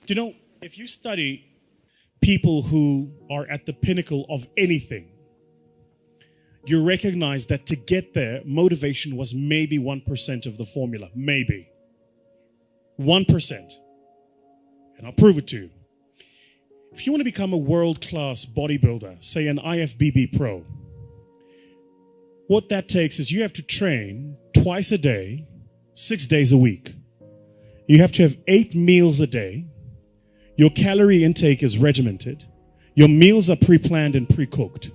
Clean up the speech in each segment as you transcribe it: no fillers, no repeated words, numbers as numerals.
You know, if you study people who are at the pinnacle of anything, you recognize that to get there, motivation was maybe 1% of the formula. Maybe. 1%. And I'll prove it to you. If you want to become a world-class bodybuilder, say an IFBB pro, what that takes is you have to train twice a day, 6 days a week. You have to have 8 meals a day. Your calorie intake is regimented. Your meals are pre-planned and pre-cooked.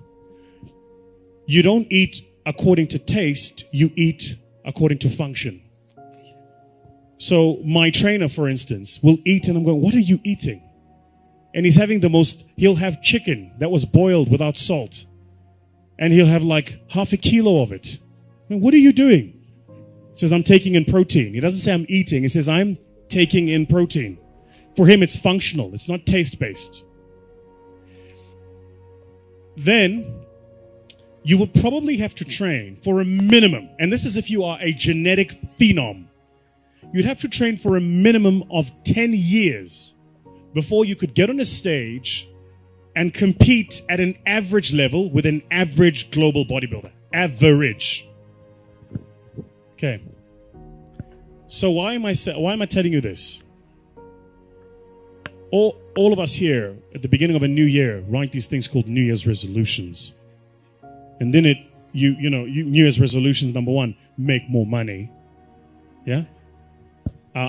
You don't eat according to taste, you eat according to function. So my trainer, for instance, will eat and I'm going, what are you eating? And he's having he'll have chicken that was boiled without salt. And he'll have like half a kilo of it. I mean, what are you doing? He says, I'm taking in protein. He doesn't say I'm eating. He says, I'm taking in protein. For him, it's functional. It's not taste-based. Then you will probably have to train for a minimum. And this is if you are a genetic phenom. You'd have to train for a minimum of 10 years before you could get on a stage and compete at an average level with an average global bodybuilder. Average. Okay. So why am I telling you this? All of us here at the beginning of a new year write these things called New Year's resolutions. And then New Year's resolutions, number 1, make more money. Yeah?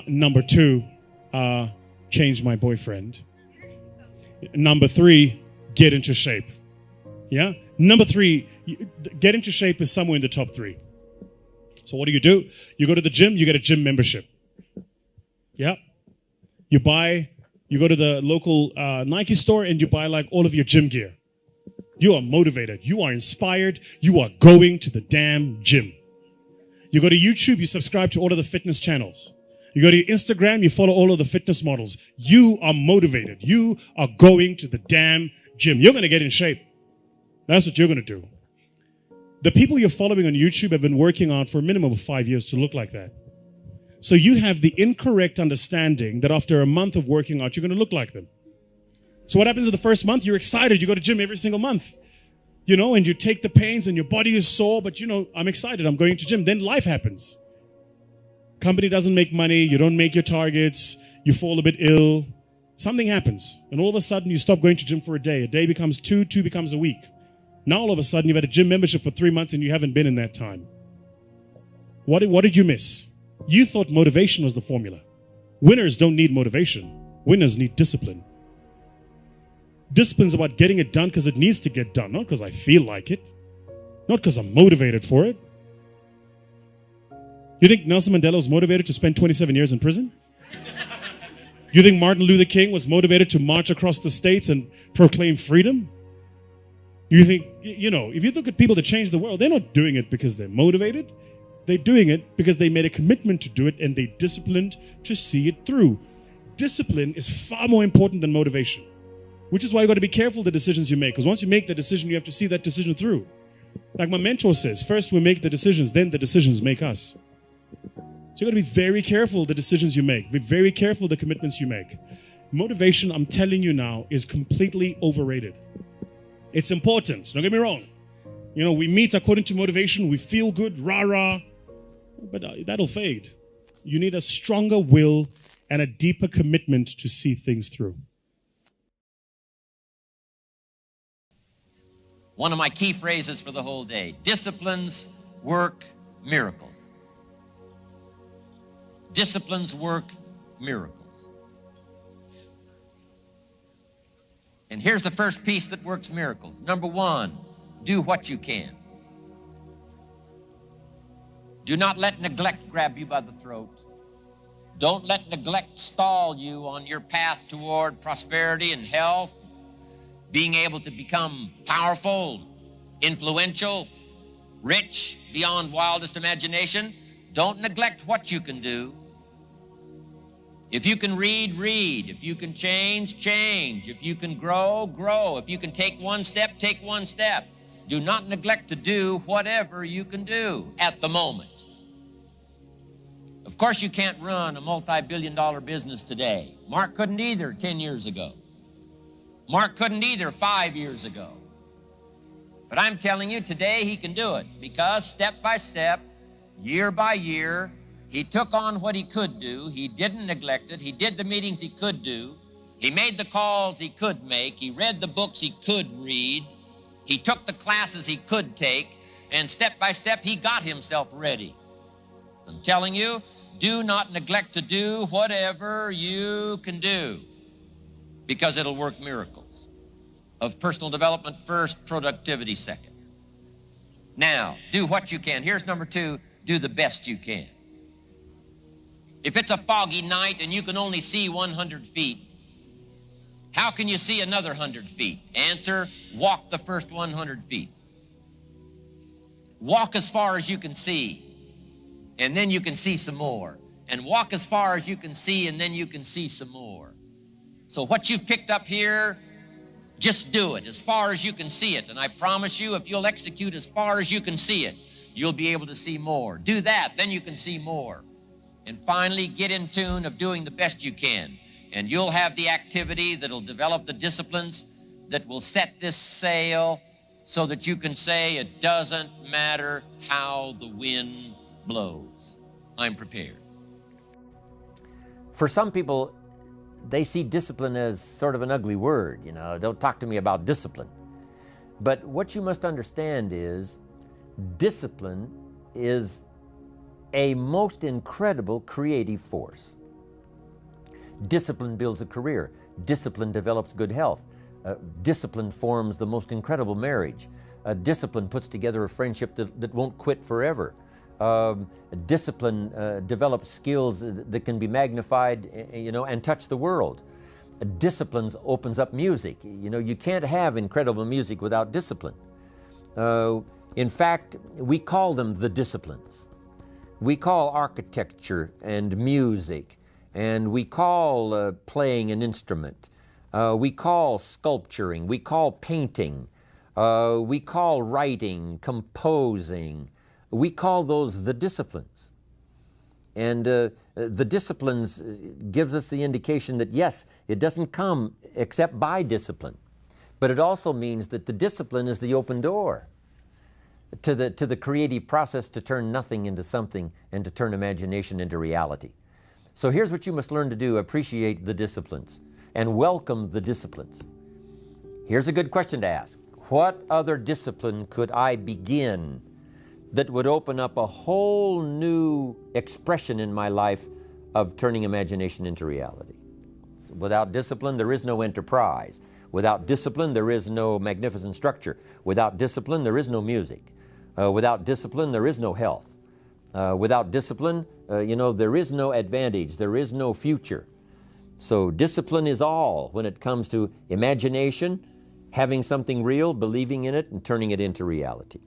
Number 2, change my boyfriend. Number 3, get into shape. Yeah? Number 3, get into shape is somewhere in the top 3. So what do? You go to the gym, you get a gym membership. Yeah? You go to the local Nike store and you buy like all of your gym gear. You are motivated. You are inspired. You are going to the damn gym. You go to YouTube, you subscribe to all of the fitness channels. You go to your Instagram, you follow all of the fitness models. You are motivated. You are going to the damn gym. You're going to get in shape. That's what you're going to do. The people you're following on YouTube have been working on for a minimum of 5 years to look like that. So you have the incorrect understanding that after a month of working out, you're going to look like them. So what happens in the first month? You're excited. You go to gym every single month. And you take the pains and your body is sore, but I'm excited. I'm going to gym. Then life happens. Company doesn't make money. You don't make your targets. You fall a bit ill. Something happens. And all of a sudden you stop going to gym for a day. A day becomes 2, 2 becomes a week. Now all of a sudden you've had a gym membership for 3 months and you haven't been in that time. What did you miss? You thought motivation was the formula. Winners don't need motivation. Winners need discipline. Discipline's about getting it done because it needs to get done, not because I feel like it, not because I'm motivated for it. You think Nelson Mandela was motivated to spend 27 years in prison? You think Martin Luther King was motivated to march across the states and proclaim freedom? You think, if you look at people that change the world, they're not doing it because they're motivated. They're doing it because they made a commitment to do it and they disciplined to see it through. Discipline is far more important than motivation, which is why you got to be careful the decisions you make. Because once you make the decision, you have to see that decision through. Like my mentor says, first we make the decisions, then the decisions make us. So you got to be very careful the decisions you make. Be very careful the commitments you make. Motivation, I'm telling you now, is completely overrated. It's important. Don't get me wrong. We meet according to motivation. We feel good, rah-rah. But that'll fade. You need a stronger will and a deeper commitment to see things through. One of my key phrases for the whole day: disciplines work miracles. Disciplines work miracles. And here's the first piece that works miracles. Number 1, do what you can. Do not let neglect grab you by the throat. Don't let neglect stall you on your path toward prosperity and health, being able to become powerful, influential, rich beyond wildest imagination. Don't neglect what you can do. If you can read, read. If you can change, change. If you can grow, grow. If you can take one step, take one step. Do not neglect to do whatever you can do at the moment. Of course, you can't run a multi-billion-dollar business today. Mark couldn't either 10 years ago. Mark couldn't either 5 years ago. But I'm telling you, today he can do it because step by step, year by year, he took on what he could do. He didn't neglect it. He did the meetings he could do. He made the calls he could make. He read the books he could read. He took the classes he could take. And step by step, he got himself ready. I'm telling you, do not neglect to do whatever you can do because it'll work miracles. Of personal development first, productivity second. Now, do what you can. Here's number 2, do the best you can. If it's a foggy night and you can only see 100 feet, how can you see another 100 feet? Answer, walk the first 100 feet. Walk as far as you can see, and then you can see some more. And walk as far as you can see, and then you can see some more. So what you've picked up here, just do it as far as you can see it. And I promise you, if you'll execute as far as you can see it, you'll be able to see more. Do that, then you can see more. And finally, get in tune of doing the best you can. And you'll have the activity that'll develop the disciplines that will set this sail so that you can say, it doesn't matter how the wind blows. I'm prepared. For some people, they see discipline as sort of an ugly word. You know, don't talk to me about discipline. But what you must understand is discipline is a most incredible creative force. Discipline builds a career. Discipline develops good health. Discipline forms the most incredible marriage. Discipline puts together a friendship that won't quit forever. Discipline develops skills that can be magnified, you know, and touch the world. Discipline opens up music. You know, you can't have incredible music without discipline. In fact, we call them the disciplines. We call architecture and music, and we call playing an instrument. We call sculpturing. We call painting. We call writing, composing. We call those the disciplines. And the disciplines gives us the indication that, yes, it doesn't come except by discipline. But it also means that the discipline is the open door to the creative process to turn nothing into something and to turn imagination into reality. So here's what you must learn to do. Appreciate the disciplines and welcome the disciplines. Here's a good question to ask. What other discipline could I begin that would open up a whole new expression in my life of turning imagination into reality? Without discipline, there is no enterprise. Without discipline, there is no magnificent structure. Without discipline, there is no music. Without discipline, there is no health. Without discipline, you know, there is no advantage. There is no future. So discipline is all when it comes to imagination, having something real, believing in it, and turning it into reality.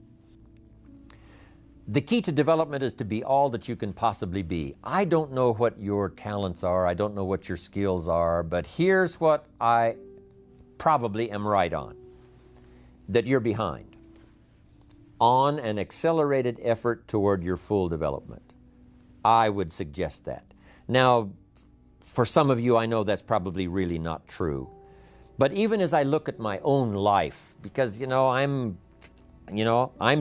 The key to development is to be all that you can possibly be. I don't know what your talents are. I don't know what your skills are, but here's what I probably am right on, that you're behind on an accelerated effort toward your full development. I would suggest that. Now, for some of you, I know that's probably really not true. But even as I look at my own life, because, I'm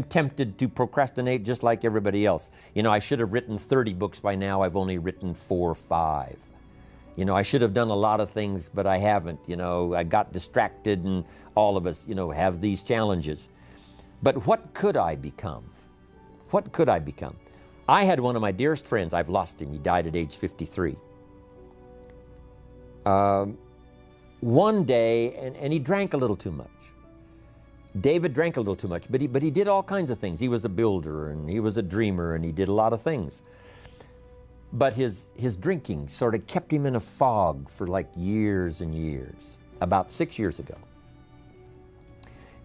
tempted to procrastinate just like everybody else. I should have written 30 books by now. I've only written 4 or 5. I should have done a lot of things, but I haven't. I got distracted, and all of us, have these challenges. But what could I become? What could I become? I had one of my dearest friends. I've lost him. He died at age 53. One day, and he drank a little too much. David drank a little too much, but he did all kinds of things. He was a builder, and he was a dreamer, and he did a lot of things. But his drinking sort of kept him in a fog for like years and years. About 6 years ago,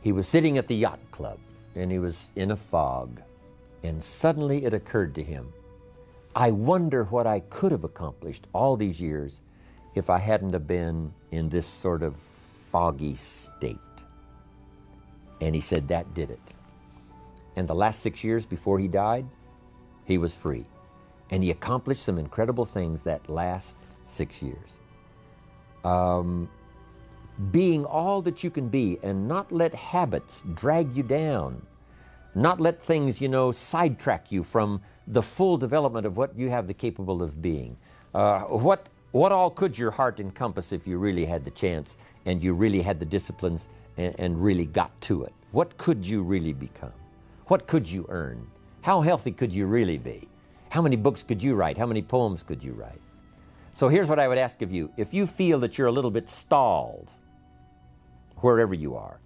he was sitting at the yacht club, and he was in a fog, and suddenly it occurred to him, I wonder what I could have accomplished all these years if I hadn't have been in this sort of foggy state. And he said that did it. And the last 6 years before he died, he was free. And he accomplished some incredible things that last 6 years. Being all that you can be and not let habits drag you down. Not let things, sidetrack you from the full development of what you have the capable of being. What all could your heart encompass if you really had the chance and you really had the disciplines and really got to it? What could you really become? What could you earn? How healthy could you really be? How many books could you write? How many poems could you write? So here's what I would ask of you. If you feel that you're a little bit stalled, wherever you are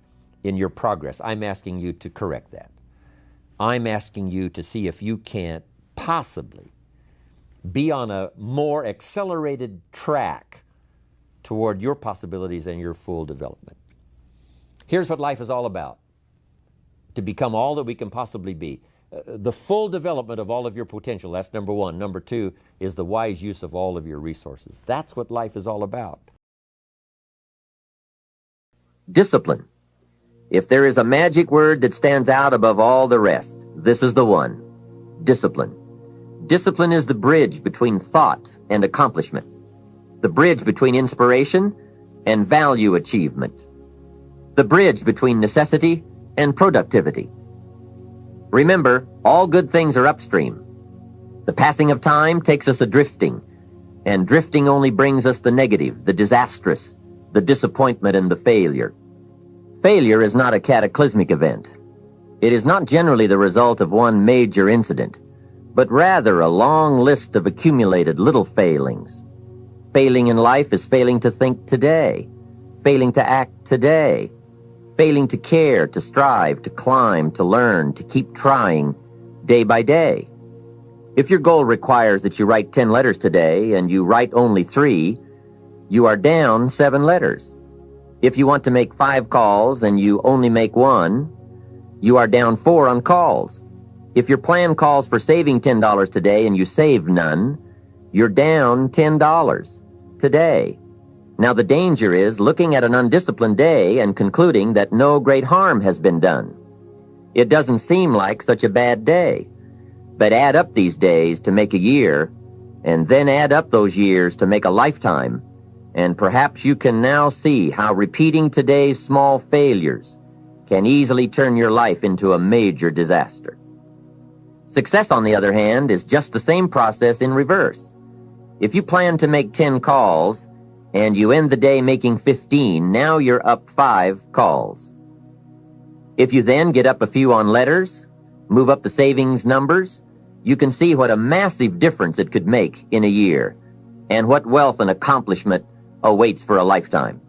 in your progress, I'm asking you to correct that. I'm asking you to see if you can't possibly be on a more accelerated track toward your possibilities and your full development. Here's what life is all about: to become all that we can possibly be. The full development of all of your potential, that's number one. Number two is the wise use of all of your resources. That's what life is all about. Discipline. If there is a magic word that stands out above all the rest, this is the one: discipline. Discipline is the bridge between thought and accomplishment, the bridge between inspiration and value achievement, the bridge between necessity and productivity. Remember, all good things are upstream. The passing of time takes us adrifting, and drifting only brings us the negative, the disastrous, the disappointment, and the failure. Failure is not a cataclysmic event. It is not generally the result of one major incident, but rather a long list of accumulated little failings. Failing in life is failing to think today, failing to act today, failing to care, to strive, to climb, to learn, to keep trying day by day. If your goal requires that you write 10 letters today and you write only 3, you are down 7 letters. If you want to make 5 calls and you only make 1, you are down 4 on calls. If your plan calls for saving $10 today and you save none, you're down $10 today. Now the danger is looking at an undisciplined day and concluding that no great harm has been done. It doesn't seem like such a bad day. But add up these days to make a year, and then add up those years to make a lifetime, and perhaps you can now see how repeating today's small failures can easily turn your life into a major disaster. Success, on the other hand, is just the same process in reverse. If you plan to make 10 calls, and you end the day making 15, now you're up 5 calls. If you then get up a few on letters, move up the savings numbers, you can see what a massive difference it could make in a year, and what wealth and accomplishment awaits for a lifetime.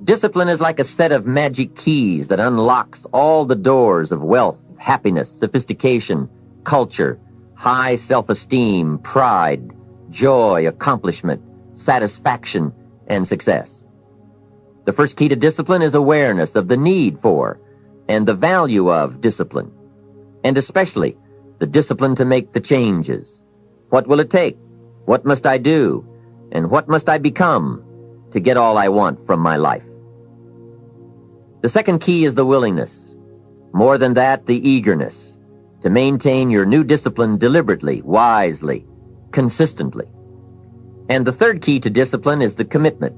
Discipline is like a set of magic keys that unlocks all the doors of wealth, happiness, sophistication, culture, high self-esteem, pride, joy, accomplishment, satisfaction, and success. The first key to discipline is awareness of the need for and the value of discipline, and especially the discipline to make the changes. What will it take? What must I do? And what must I become to get all I want from my life? The second key is the willingness. More than that, the eagerness to maintain your new discipline deliberately, wisely, consistently. And the third key to discipline is the commitment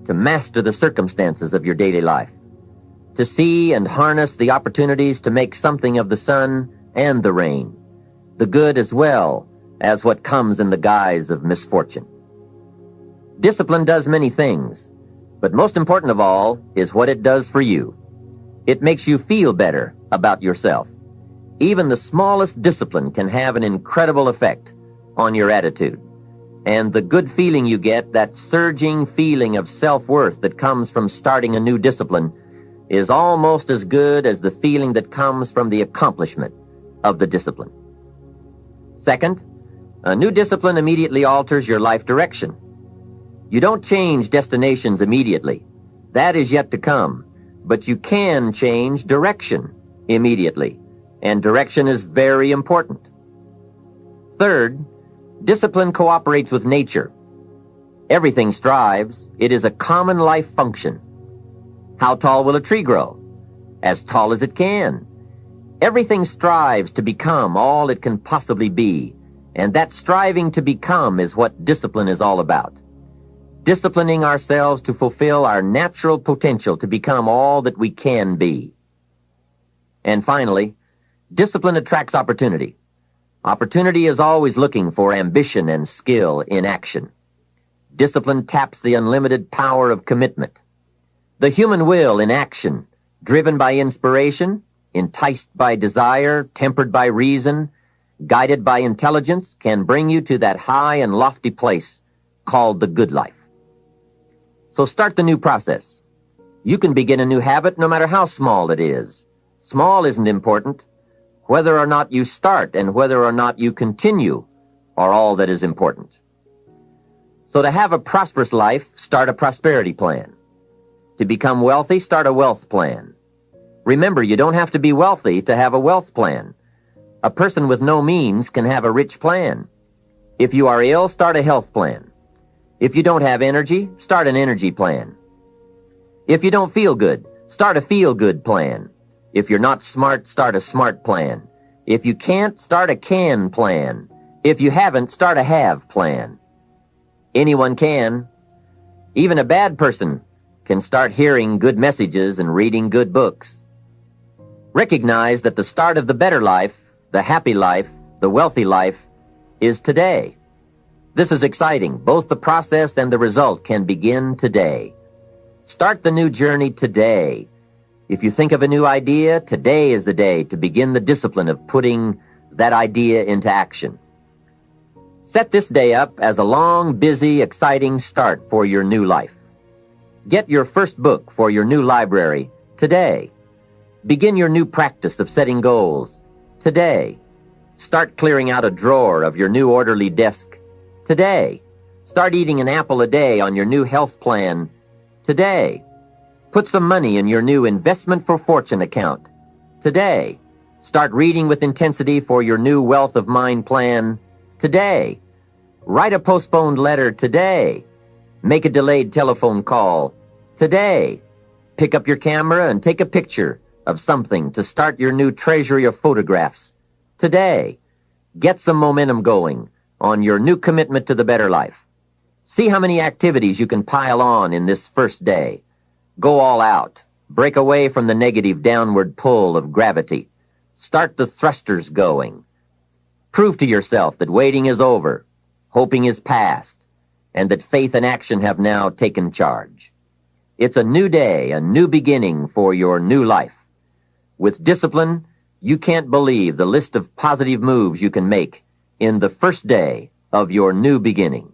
to master the circumstances of your daily life, to see and harness the opportunities to make something of the sun and the rain, the good as well as what comes in the guise of misfortune. Discipline does many things, but most important of all is what it does for you. It makes you feel better about yourself. Even the smallest discipline can have an incredible effect on your attitude. And the good feeling you get, that surging feeling of self-worth that comes from starting a new discipline, is almost as good as the feeling that comes from the accomplishment of the discipline. Second, a new discipline immediately alters your life direction. You don't change destinations immediately. That is yet to come. But you can change direction immediately. And direction is very important. Third, discipline cooperates with nature. Everything strives. It is a common life function. How tall will a tree grow? As tall as it can. Everything strives to become all it can possibly be, And that striving to become is what discipline is all about. Disciplining ourselves to fulfill our natural potential to become all that we can be. And finally, discipline attracts opportunity. Opportunity is always looking for ambition and skill in action. Discipline taps the unlimited power of commitment. The human will in action, driven by inspiration, enticed by desire, tempered by reason, guided by intelligence, can bring you to that high and lofty place called the good life. So start the new process. You can begin a new habit no matter how small it is. Small isn't important. Whether or not you start and whether or not you continue are all that is important. So to have a prosperous life, start a prosperity plan. To become wealthy, start a wealth plan. Remember, you don't have to be wealthy to have a wealth plan. A person with no means can have a rich plan. If you are ill, start a health plan. If you don't have energy, start an energy plan. If you don't feel good, start a feel-good plan. If you're not smart, start a smart plan. If you can't, start a can plan. If you haven't, start a have plan. Anyone can. Even a bad person can start hearing good messages and reading good books. Recognize that the start of the better life, the happy life, the wealthy life, is today. This is exciting. Both the process and the result can begin today. Start the new journey today. If you think of a new idea, today is the day to begin the discipline of putting that idea into action. Set this day up as a long, busy, exciting start for your new life. Get your first book for your new library today. Begin your new practice of setting goals today. Start clearing out a drawer of your new orderly desk today. Start eating an apple a day on your new health plan today. Put some money in your new investment for fortune account today. Start reading with intensity for your new wealth of mind plan today. Write a postponed letter today. Make a delayed telephone call today. Pick up your camera and take a picture of something to start your new treasury of photographs today. Get some momentum going on your new commitment to the better life. See how many activities you can pile on in this first day. Go all out. Break away from the negative downward pull of gravity. Start the thrusters going. Prove to yourself that waiting is over, hoping is past, and that faith and action have now taken charge. It's a new day, a new beginning for your new life. With discipline, you can't believe the list of positive moves you can make in the first day of your new beginning.